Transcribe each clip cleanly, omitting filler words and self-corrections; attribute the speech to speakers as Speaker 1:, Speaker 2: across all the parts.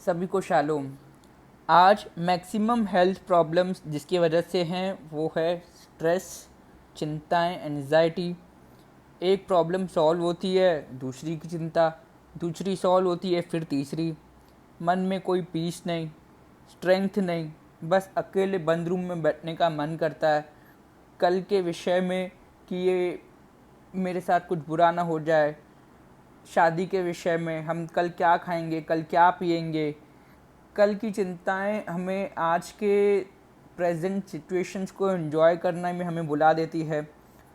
Speaker 1: सभी को शालोम। आज मैक्सिमम हेल्थ प्रॉब्लम्स जिसकी वजह से हैं वो है स्ट्रेस, चिंताएं, एंजाइटी। एक प्रॉब्लम सॉल्व होती है, दूसरी की चिंता, दूसरी सॉल्व होती है, फिर तीसरी। मन में कोई पीस नहीं, स्ट्रेंथ नहीं, बस अकेले बंद रूम में बैठने का मन करता है कल के विषय में कि ये मेरे साथ कुछ बुरा ना हो जाए। शादी के विषय में हम कल क्या खाएंगे, कल क्या पिएंगे। कल की चिंताएं हमें आज के प्रेजेंट सिचुएशंस को एंजॉय करने में हमें बुला देती है।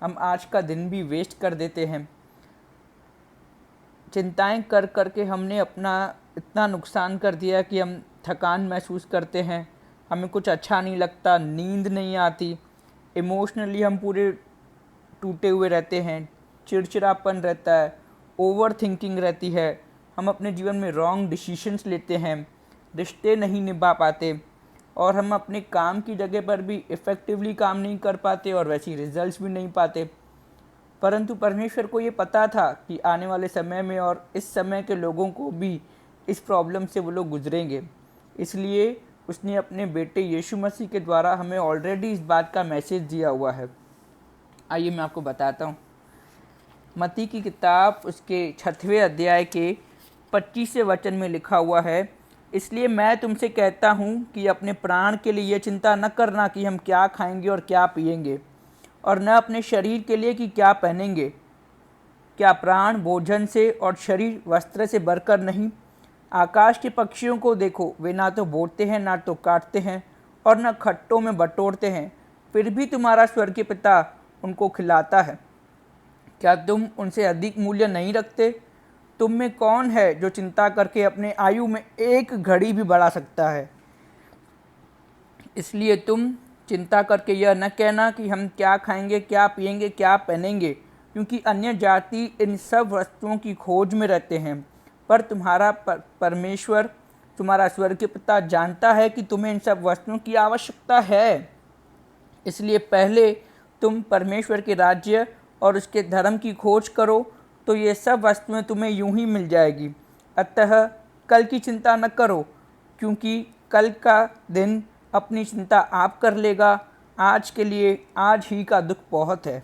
Speaker 1: हम आज का दिन भी वेस्ट कर देते हैं। चिंताएं कर कर के हमने अपना इतना नुकसान कर दिया कि हम थकान महसूस करते हैं, हमें कुछ अच्छा नहीं लगता, नींद नहीं आती, इमोशनली हम पूरे टूटे हुए रहते हैं, चिड़चिड़ापन रहता है, ओवर थिंकिंग रहती है, हम अपने जीवन में रॉन्ग डिसीजंस लेते हैं, रिश्ते नहीं निभा पाते और हम अपने काम की जगह पर भी इफ़ेक्टिवली काम नहीं कर पाते और वैसी रिजल्ट्स भी नहीं पाते। परंतु परमेश्वर को ये पता था कि आने वाले समय में और इस समय के लोगों को भी इस प्रॉब्लम से वो लोग गुजरेंगे, इसलिए उसने अपने बेटे यीशु मसीह के द्वारा हमें ऑलरेडी इस बात का मैसेज दिया हुआ है। आइए मैं आपको बताता हूँ। मत्ती की किताब उसके 6वें अध्याय के 25वें वचन में लिखा हुआ है, इसलिए मैं तुमसे कहता हूँ कि अपने प्राण के लिए चिंता न करना कि हम क्या खाएंगे और क्या पिएंगे, और न अपने शरीर के लिए कि क्या पहनेंगे। क्या प्राण भोजन से और शरीर वस्त्र से बढ़कर नहीं? आकाश के पक्षियों को देखो, वे ना तो बोते हैं, ना तो काटते हैं और न खट्टों में बटोरते हैं, फिर भी तुम्हारा स्वर्गीय पिता उनको खिलाता है। क्या तुम उनसे अधिक मूल्य नहीं रखते? तुम में कौन है जो चिंता करके अपने आयु में एक घड़ी भी बढ़ा सकता है? इसलिए तुम चिंता करके यह न कहना कि हम क्या खाएंगे, क्या पिएंगे, क्या पहनेंगे, क्योंकि अन्य जाति इन सब वस्तुओं की खोज में रहते हैं। पर तुम्हारा परमेश्वर, तुम्हारा स्वर्गीय पिता जानता है कि तुम्हें इन सब वस्तुओं की आवश्यकता है। इसलिए पहले तुम परमेश्वर के राज्य और उसके धर्म की खोज करो, तो ये सब वस्तुएं तुम्हें यूं ही मिल जाएगी। अतः कल की चिंता न करो, क्योंकि कल का दिन अपनी चिंता आप कर लेगा। आज के लिए आज ही का दुख बहुत है।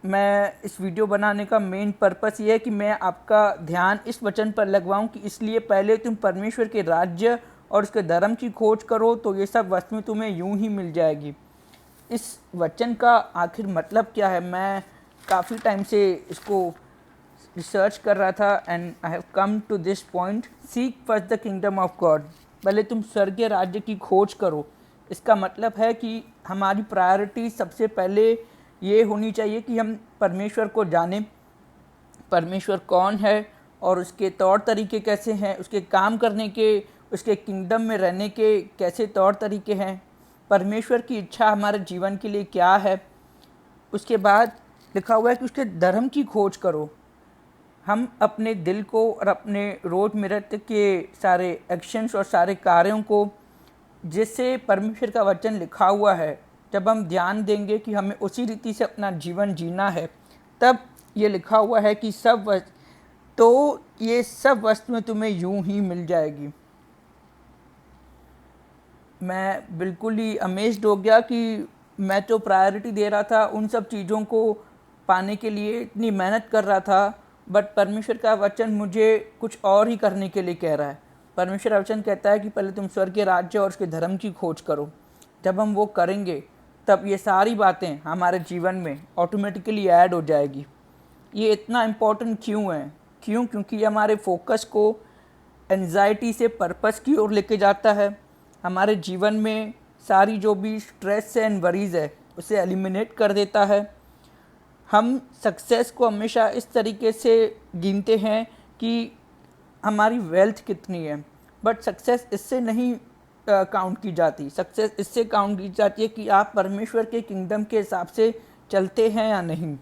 Speaker 1: मैं इस वीडियो बनाने का मेन पर्पस ये है कि मैं आपका ध्यान इस वचन पर लगवाऊं कि इसलिए पहले तुम परमेश्वर के राज्य और उसके धर्म की खोज करो, तो ये सब वस्तुएं तुम्हें यूं ही मिल जाएगी। इस वचन का आखिर मतलब क्या है? मैं काफ़ी टाइम से इसको रिसर्च कर रहा था and I have come to this point, seek first the kingdom of God. पहले तुम स्वर्गीय राज्य की खोज करो। इसका मतलब है कि हमारी प्रायोरिटी सबसे पहले ये होनी चाहिए कि हम परमेश्वर को जानें, परमेश्वर कौन है और उसके तौर तरीके कैसे हैं, उसके काम करने के, उसके किंगडम में रहने के कैसे तौर तरीके हैं, परमेश्वर की इच्छा हमारे जीवन के लिए क्या है। उसके बाद लिखा हुआ है कि उसके धर्म की खोज करो। हम अपने दिल को और अपने रोज़मर्रा के सारे एक्शंस और सारे कार्यों को, जिससे परमेश्वर का वचन लिखा हुआ है, जब हम ध्यान देंगे कि हमें उसी रीति से अपना जीवन जीना है, तब ये लिखा हुआ है कि ये सब वस्तुएं तुम्हें यूं ही मिल जाएगी। मैं बिल्कुल ही अमेज्ड हो गया कि मैं तो प्रायोरिटी दे रहा था उन सब चीज़ों को पाने के लिए, इतनी मेहनत कर रहा था, बट परमेश्वर का वचन मुझे कुछ और ही करने के लिए कह रहा है। परमेश्वर का वचन कहता है कि पहले तुम स्वर्ग के राज्य और उसके धर्म की खोज करो। जब हम वो करेंगे तब ये सारी बातें हमारे जीवन में ऑटोमेटिकली ऐड हो जाएगी। ये इतना इम्पोर्टेंट क्यों है? क्योंकि हमारे फोकस को एंजाइटी से पर्पस की ओर लेके जाता है। हमारे जीवन में सारी जो भी स्ट्रेस एंड वरीज़ है उसे एलिमिनेट कर देता है। हम सक्सेस को हमेशा इस तरीके से गिनते हैं कि हमारी वेल्थ कितनी है, बट सक्सेस इससे नहीं काउंट की जाती। सक्सेस इससे काउंट की जाती है कि आप परमेश्वर के किंगडम के हिसाब से चलते हैं या नहीं।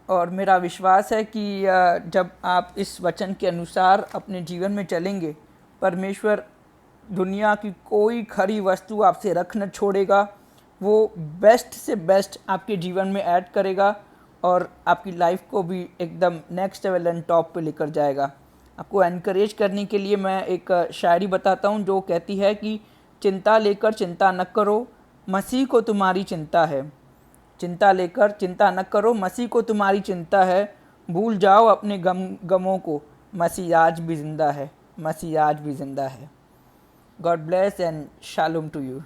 Speaker 1: और मेरा विश्वास है कि जब आप इस वचन के अनुसार अपने जीवन में चलेंगे, परमेश्वर दुनिया की कोई खरी वस्तु आपसे रख न छोड़ेगा। वो बेस्ट से बेस्ट आपके जीवन में ऐड करेगा और आपकी लाइफ को भी एकदम नेक्स्ट लेवल एंड टॉप पे लेकर जाएगा। आपको एनकरेज करने के लिए मैं एक शायरी बताता हूँ जो कहती है कि चिंता लेकर चिंता न करो, मसीह को तुम्हारी चिंता है। चिंता लेकर चिंता न करो, मसीह को तुम्हारी चिंता है। भूल जाओ अपने गमों को, मसीह आज भी ज़िंदा है, मसीह आज भी ज़िंदा है। God bless and shalom to you.